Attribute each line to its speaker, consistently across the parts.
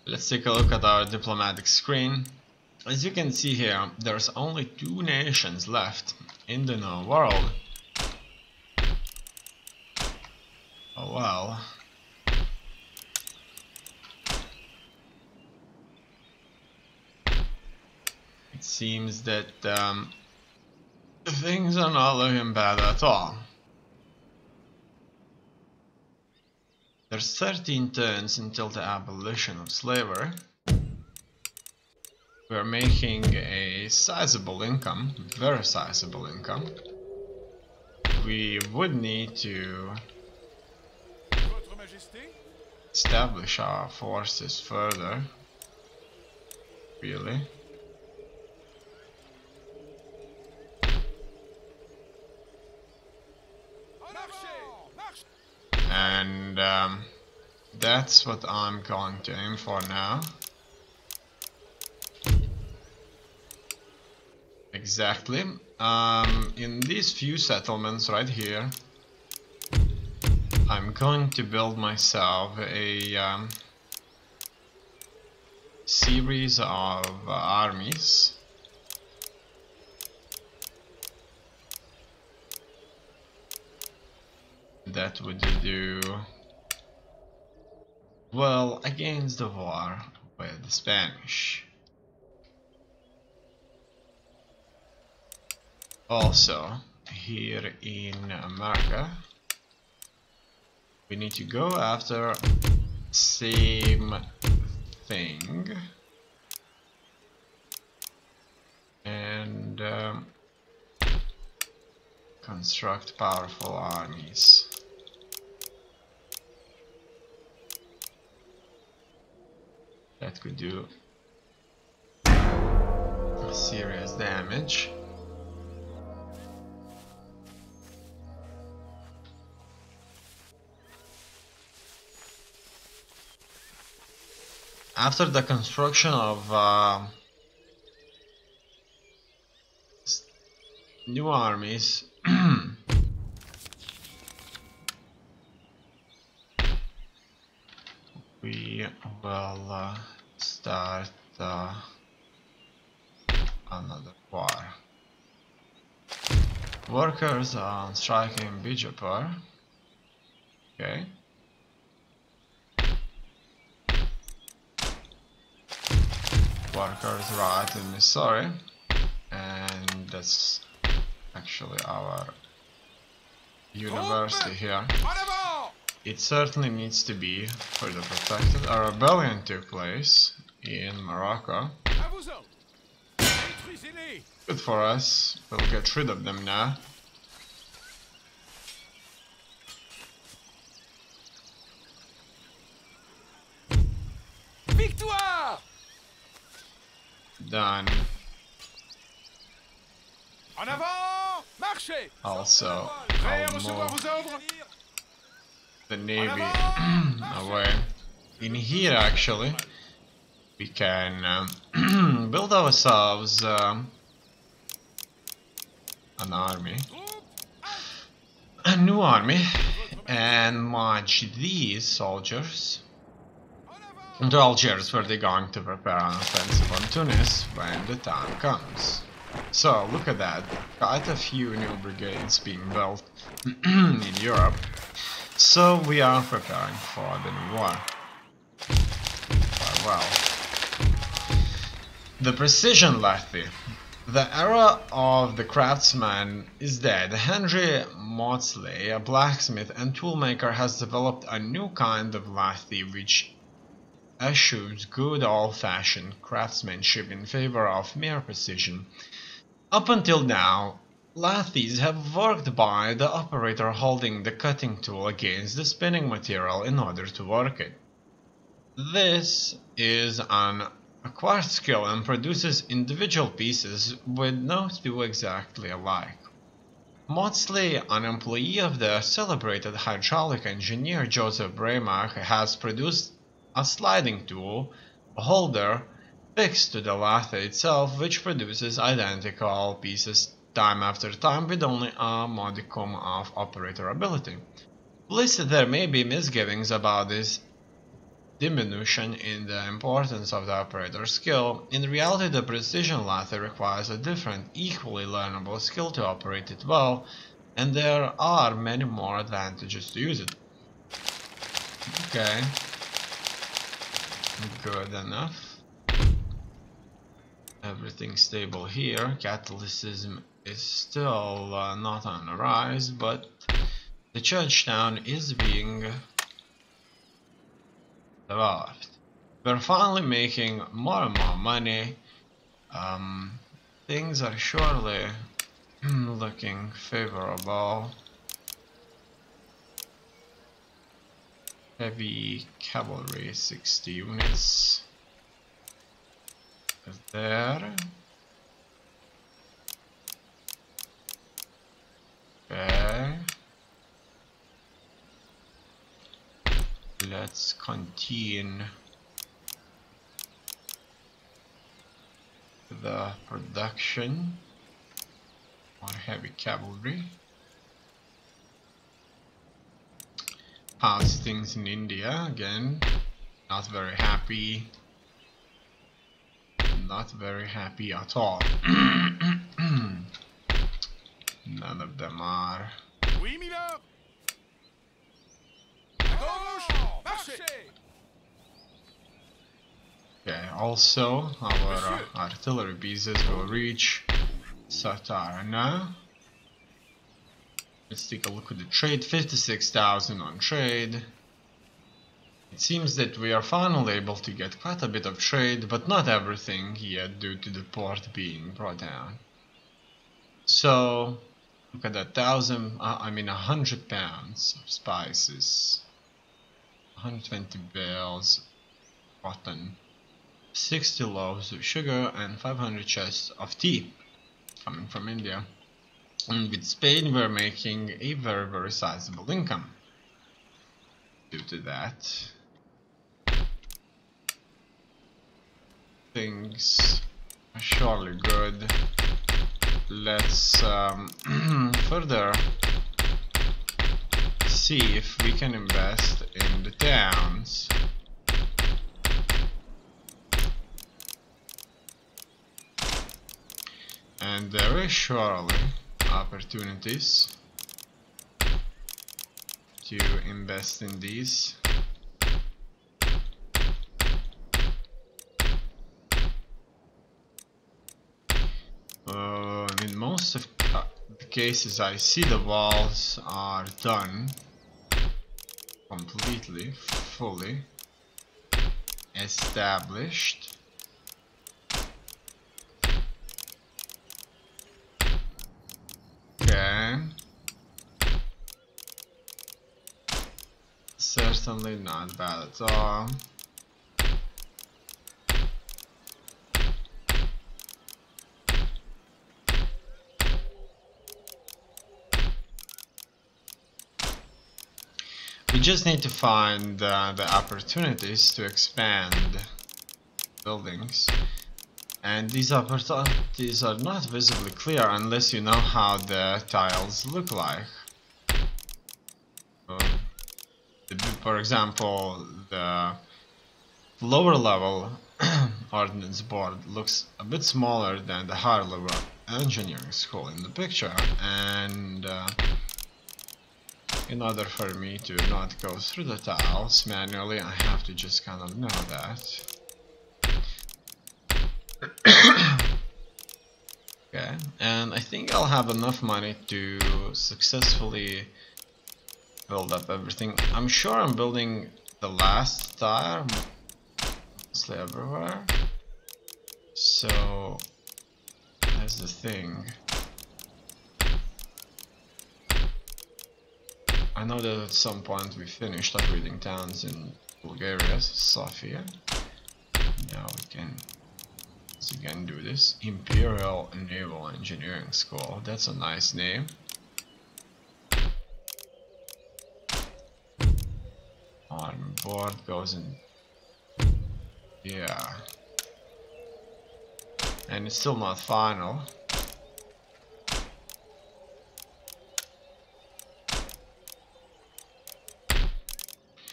Speaker 1: Let's take a look at our diplomatic screen. As you can see here, there's only 2 nations left in the known world. Oh well. It seems that things are not looking bad at all. There's 13 turns until the abolition of slavery. We're making a sizable income, very sizable income. We would need to establish our forces further, really. And that's what I'm going to aim for now. Exactly. In these few settlements right here, I'm going to build myself a series of armies. That would do well against the war with the Spanish. Also, here in America, we need to go after same thing and construct powerful armies. That could do serious damage. After the construction of new armies, we will start another war. Workers are striking Bijapur. Okay. Workers right in Missouri, and that's actually our university here. It certainly needs to be further protected. A rebellion took place in Morocco. Good for us, we'll get rid of them now.
Speaker 2: Victoire!
Speaker 1: Done.
Speaker 2: En avant! Marchez!
Speaker 1: Also,
Speaker 2: Prêt à
Speaker 1: I'll
Speaker 2: recevoir
Speaker 1: move
Speaker 2: vos ordres?
Speaker 1: the navy away. In here, actually, we can build ourselves an army, a new army, and march these soldiers into Algiers, where they're going to prepare an offensive on Tunis when the time comes. So, look at that, quite a few new brigades being built in Europe. So, we are preparing for the new war. Well, the precision Lathi. The era of the craftsman is dead. Henry Maudslay, a blacksmith and toolmaker, has developed a new kind of Lathi which eschews good old-fashioned craftsmanship in favor of mere precision. Up until now, Lathis have worked by the operator holding the cutting tool against the spinning material in order to work it. This is an acquired skill and produces individual pieces with no two exactly alike. Maudslay, an employee of the celebrated hydraulic engineer Joseph Bramach, has produced a sliding tool, a holder, fixed to the lathe itself, which produces identical pieces time after time with only a modicum of operator ability. At least there may be misgivings about this diminution in the importance of the operator skill. In reality, the precision lathe requires a different, equally learnable skill to operate it well, and there are many more advantages to use it. Okay, good enough. Everything stable here. Catholicism is still not on the rise, but the church town is being developed. We're finally making more and more money. Things are surely looking favorable. Heavy cavalry, 60 units. There. Okay. Let's continue the production. More heavy cavalry. How's things in India? Again, not very happy. Not very happy at all. None of them are.
Speaker 2: Oui, Miller. À gauche, marchez.
Speaker 1: Okay, also our artillery pieces will reach Satarna. Let's take a look at the trade. 56,000 on trade. It seems that we are finally able to get quite a bit of trade, but not everything yet due to the port being brought down. So look at that, 100 pounds of spices, 120 bales of cotton, 60 loaves of sugar, and 500 chests of tea coming from India. And with Spain, we're making a very, very sizable income due to that. Things are surely good. Let's further see if we can invest in the towns. And there is surely opportunities to invest in these. In most of the cases, I see the walls are done completely, fully established. Okay. Certainly not bad at all. We just need to find the opportunities to expand buildings, and these opportunities are not visibly clear unless you know how the tiles look like. For example, the lower level ordnance board looks a bit smaller than the higher level engineering school in the picture, and in order for me to not go through the tiles manually, I have to just kind of know that. Okay, and I think I'll have enough money to successfully build up everything. I'm sure I'm building the last tire mostly everywhere. So that's the thing. I know that at some point we finished upgrading towns in Bulgaria, Sofia. Now we can once again do this. Imperial Naval Engineering School. That's a nice name. Army board goes in. Yeah. And it's still not final.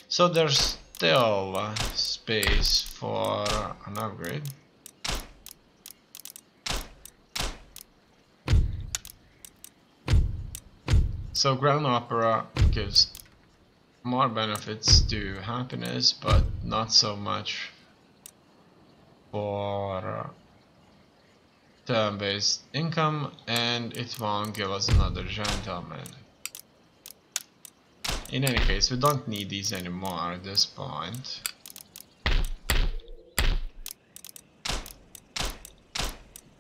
Speaker 1: So there's still space for an upgrade. So Grand Opera gives more benefits to happiness, but not so much for turn-based income, and it won't give us another gentleman. In any case, we don't need these anymore at this point.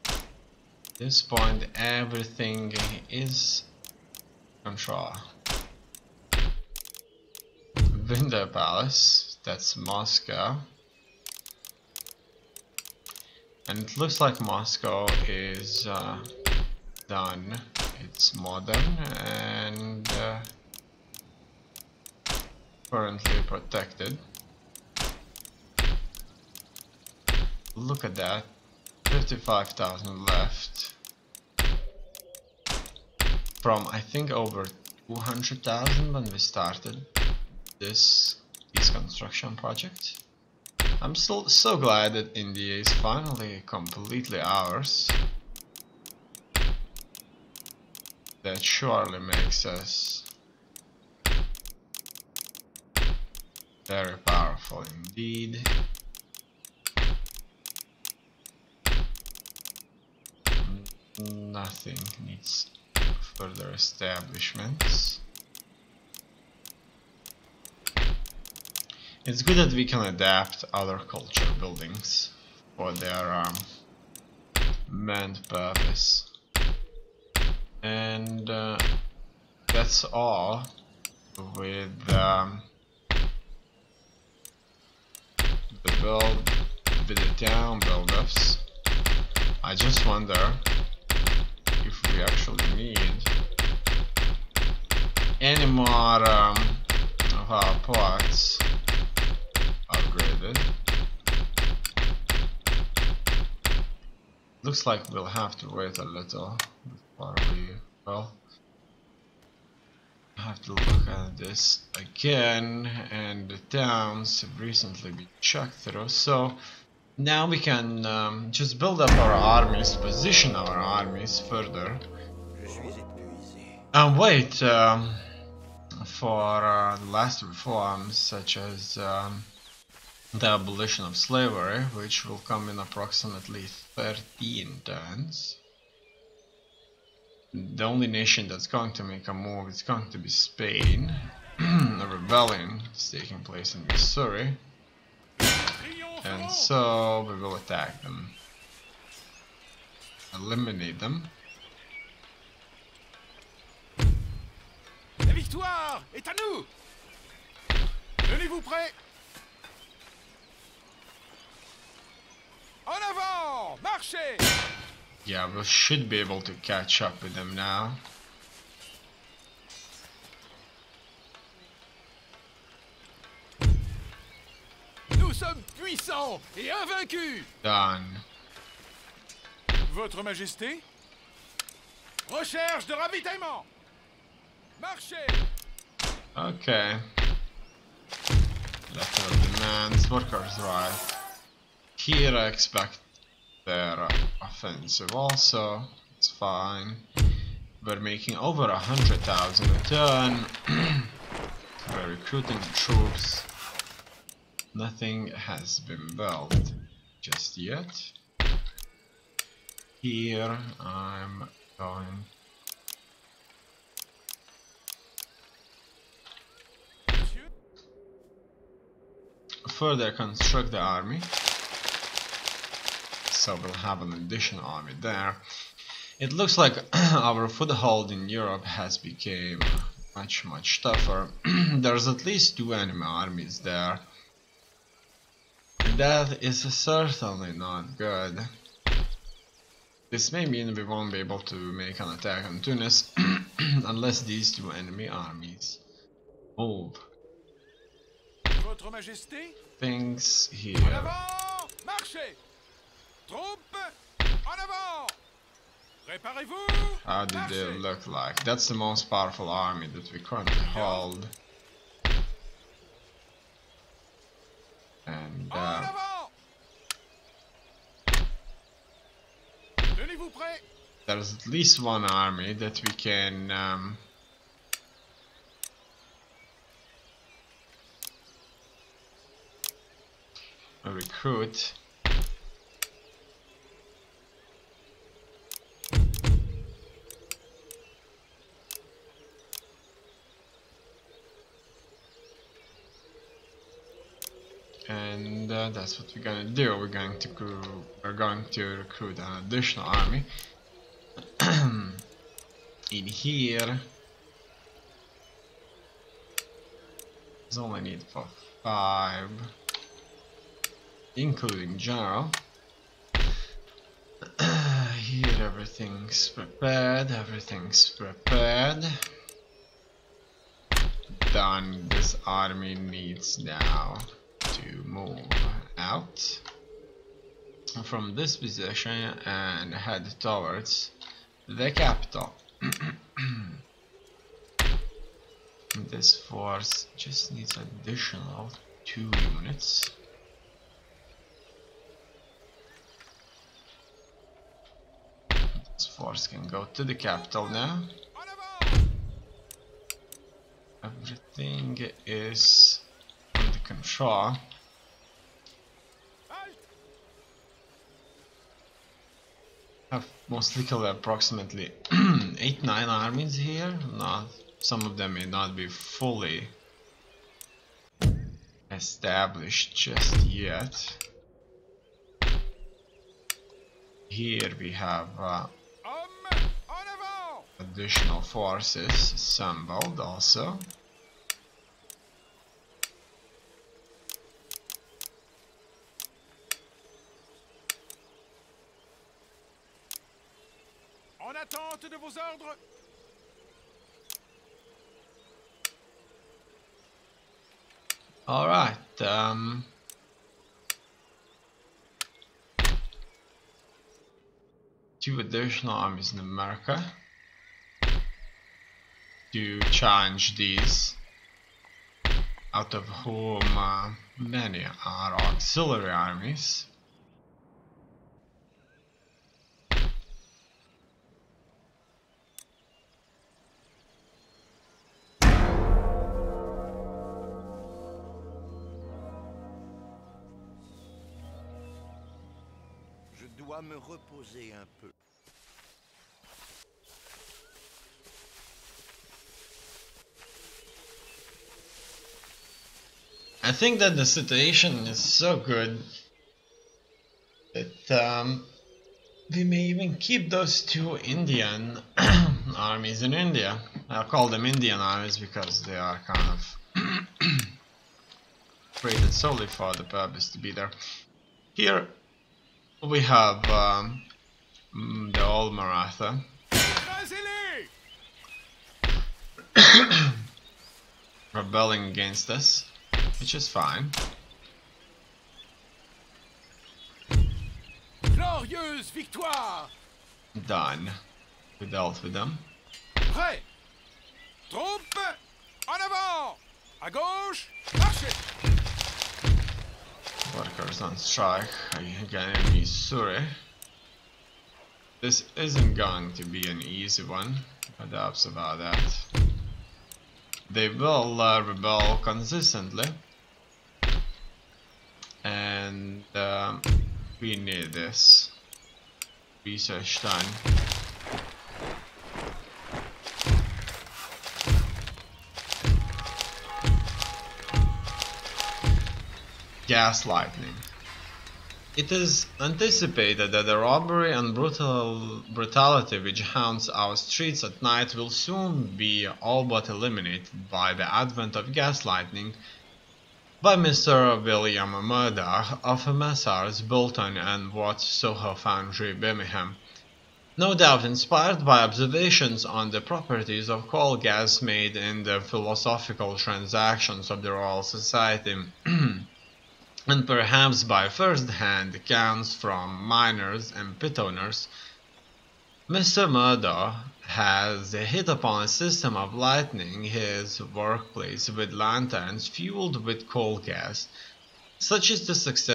Speaker 1: At this point, everything is control. Winter Palace, that's Moscow. And it looks like Moscow is done. It's modern and currently protected. Look at that, 55,000 left. From I think over 200,000 when we started these construction projects. I'm still so glad that India is finally completely ours. That surely makes us very powerful indeed. Nothing needs further establishments. It's good that we can adapt other culture buildings for their meant purpose. And that's all with the town build-ups. I just wonder if we actually need any more of our ports upgraded. Looks like we'll have to wait a little before we, well, have to look at this again, and the towns have recently been checked through, so now we can just build up our armies, position our armies further, and wait for the last reforms, such as the abolition of slavery, which will come in approximately 13 turns. The only nation that's going to make a move is going to be Spain. A rebellion is taking place in Missouri, and so we will attack them, eliminate them.
Speaker 2: La victoire est à nous. Tenez-vous prêts. En avant, marchez.
Speaker 1: Yeah, we should be able to catch up with them now.
Speaker 2: Nous sommes puissants et invaincus.
Speaker 1: Done.
Speaker 2: Votre Majesté. Recherche de ravitaillement. Marchez.
Speaker 1: Okay. Letter of demands, workers' right. Here I expect their offensive also, it's fine. We're making over 100,000 a turn. We're recruiting troops. Nothing has been built just yet. Here I'm going further construct the army. So we'll have an additional army there. It looks like our foothold in Europe has become much tougher. There's at least 2 enemy armies there. That is certainly not good. This may mean we won't be able to make an attack on Tunis unless these 2 enemy armies move.
Speaker 2: Votre Majesté.
Speaker 1: Things here.
Speaker 2: En avant, marchez. Troupes, en avant. Préparez-vous.
Speaker 1: How did they look like? That's the most powerful army that we currently hold.
Speaker 2: prêt?
Speaker 1: there's at least one army that we can recruit. And that's what we're gonna do. We're going to recruit an additional army in here. There's only need for 5, including general. Here everything's prepared. Done. This army needs now to move out from this position and head towards the capital. This force just needs additional 2 units. This force can go to the capital now. Everything is under control. I've mostly killed approximately 8-9 armies here. Some of them may not be fully established just yet. Here we have additional forces assembled also.
Speaker 2: En attente de vos ordres.
Speaker 1: All right. 2 additional armies in America to challenge these, out of whom many are auxiliary armies.
Speaker 3: Je dois me reposer un peu.
Speaker 1: I think that the situation is so good that we may even keep those 2 Indian armies in India. I'll call them Indian armies because they are kind of created solely for the purpose to be there. Here we have the old Maratha. Rebelling against us, which is fine.
Speaker 2: Glorieuse victoire!
Speaker 1: Done. We dealt with them.
Speaker 2: Prêt! Troupes! En avant! À gauche! Marchez!
Speaker 1: Workers on strike against Missouri. This isn't going to be an easy one, no doubts about that. They will rebel consistently, and we need this research done. Gaslighting. It is anticipated that the robbery and brutality which haunts our streets at night will soon be all but eliminated by the advent of gaslighting by Mr. William Murdoch of Messrs. Bolton and Watts Soho Foundry, Birmingham. No doubt inspired by observations on the properties of coal gas made in the philosophical transactions of the Royal Society. And perhaps by first-hand accounts from miners and pit owners, Mr. Murdoch has hit upon a system of lighting his workplace with lanterns fueled with coal gas. Such is the success